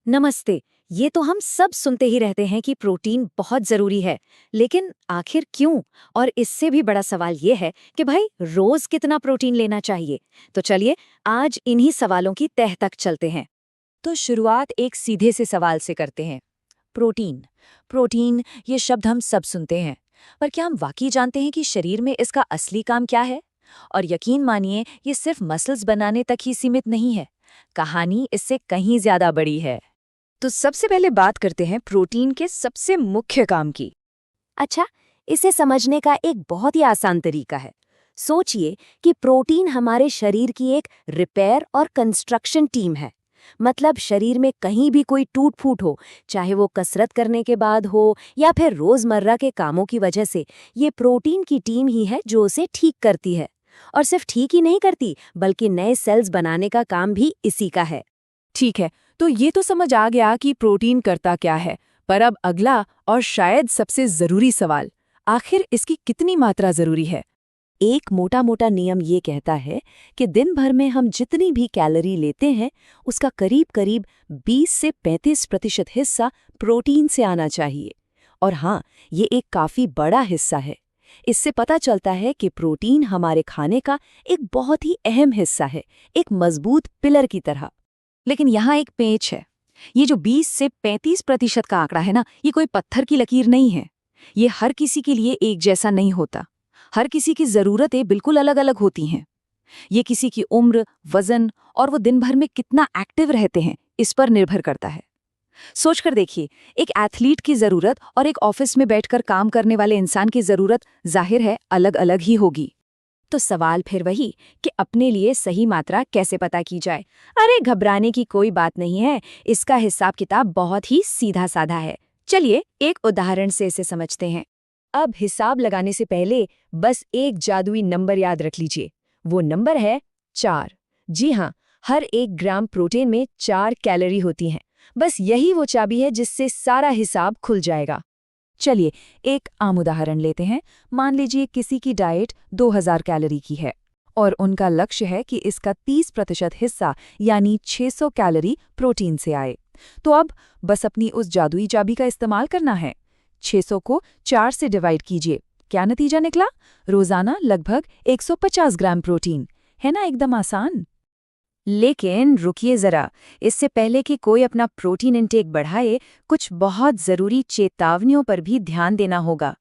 नमस्ते। ये तो हम सब सुनते ही रहते हैं कि प्रोटीन बहुत जरूरी है, लेकिन आखिर क्यों? और इससे भी बड़ा सवाल ये है कि भाई रोज कितना प्रोटीन लेना चाहिए? तो चलिए आज इन्हीं सवालों की तह तक चलते हैं। तो शुरुआत एक सीधे से सवाल से करते हैं। प्रोटीन प्रोटीन ये शब्द हम सब सुनते हैं, पर क्या हम वाकई जानते हैं कि शरीर में इसका असली काम क्या है? और यकीन मानिए, ये सिर्फ मसल्स बनाने तक ही सीमित नहीं है। कहानी इससे कहीं ज्यादा बड़ी है। तो सबसे पहले बात करते हैं प्रोटीन के सबसे मुख्य काम की। अच्छा, इसे समझने का एक बहुत ही आसान तरीका है। सोचिए कि प्रोटीन हमारे शरीर की एक रिपेयर और कंस्ट्रक्शन टीम है। मतलब शरीर में कहीं भी कोई टूट फूट हो, चाहे वो कसरत करने के बाद हो या फिर रोजमर्रा के कामों की वजह से, ये प्रोटीन की टीम ही है जो उसे ठीक करती है। और सिर्फ ठीक ही नहीं करती, बल्कि नए सेल्स बनाने का काम भी इसी का है। ठीक है, तो ये तो समझ आ गया कि प्रोटीन करता क्या है। पर अब अगला और शायद सबसे जरूरी सवाल, आखिर इसकी कितनी मात्रा जरूरी है? एक मोटा मोटा नियम ये कहता है कि दिन भर में हम जितनी भी कैलोरी लेते हैं, उसका करीब करीब 20 से 35% हिस्सा प्रोटीन से आना चाहिए। और हाँ, ये एक काफी बड़ा हिस्सा है। इससे पता चलता है कि प्रोटीन हमारे खाने का एक बहुत ही अहम हिस्सा है, एक मजबूत पिलर की तरह। लेकिन यहाँ एक पेंच है। ये जो 20 से 35% का आंकड़ा है ना, ये कोई पत्थर की लकीर नहीं है। ये हर किसी के लिए एक जैसा नहीं होता। हर किसी की ज़रूरतें बिल्कुल अलग अलग होती हैं। ये किसी की उम्र, वजन और वो दिन भर में कितना एक्टिव रहते हैं, इस पर निर्भर करता है। सोचकर देखिए, एक एथलीट की ज़रूरत और एक ऑफिस में बैठकर काम करने वाले इंसान की ज़रूरत जाहिर है अलग अलग ही होगी। तो सवाल फिर वही कि अपने लिए सही मात्रा कैसे पता की जाए। अरे घबराने की कोई बात नहीं है, इसका हिसाब किताब बहुत ही सीधा साधा है। चलिए एक उदाहरण से इसे समझते हैं। अब हिसाब लगाने से पहले बस एक जादुई नंबर याद रख लीजिए। वो नंबर है 4। जी हाँ, हर 1 ग्राम प्रोटीन में 4 कैलोरी होती हैं। बस यही वो चाबी है जिससे सारा हिसाब खुल जाएगा। चलिए एक आम उदाहरण लेते हैं। मान लीजिए किसी की डाइट 2000 कैलोरी की है और उनका लक्ष्य है कि इसका 30% हिस्सा यानी 600 कैलोरी प्रोटीन से आए। तो अब बस अपनी उस जादुई चाबी का इस्तेमाल करना है। 600 को 4 से डिवाइड कीजिए। क्या नतीजा निकला? रोजाना लगभग 150 ग्राम प्रोटीन। है ना एकदम आसान। लेकिन रुकिए जरा, इससे पहले कि कोई अपना प्रोटीन इंटेक बढ़ाए, कुछ बहुत जरूरी चेतावनियों पर भी ध्यान देना होगा।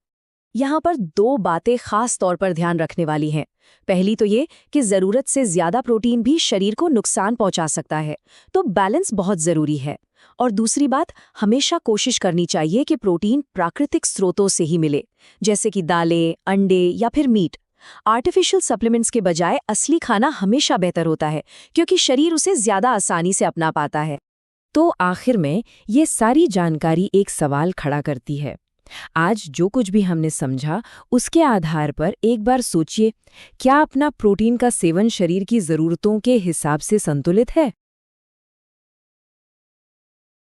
यहाँ पर 2 बातें खास तौर पर ध्यान रखने वाली हैं। पहली तो ये कि जरूरत से ज्यादा प्रोटीन भी शरीर को नुकसान पहुंचा सकता है, तो बैलेंस बहुत जरूरी है। और दूसरी बात, हमेशा कोशिश करनी चाहिए कि प्रोटीन प्राकृतिक स्रोतों से ही मिले, जैसे कि दालें, अंडे या फिर मीट। आर्टिफिशियल सप्लीमेंट्स के बजाय असली खाना हमेशा बेहतर होता है, क्योंकि शरीर उसे ज्यादा आसानी से अपना पाता है। तो आखिर में ये सारी जानकारी एक सवाल खड़ा करती है। आज जो कुछ भी हमने समझा, उसके आधार पर एक बार सोचिए, क्या अपना प्रोटीन का सेवन शरीर की ज़रूरतों के हिसाब से संतुलित है?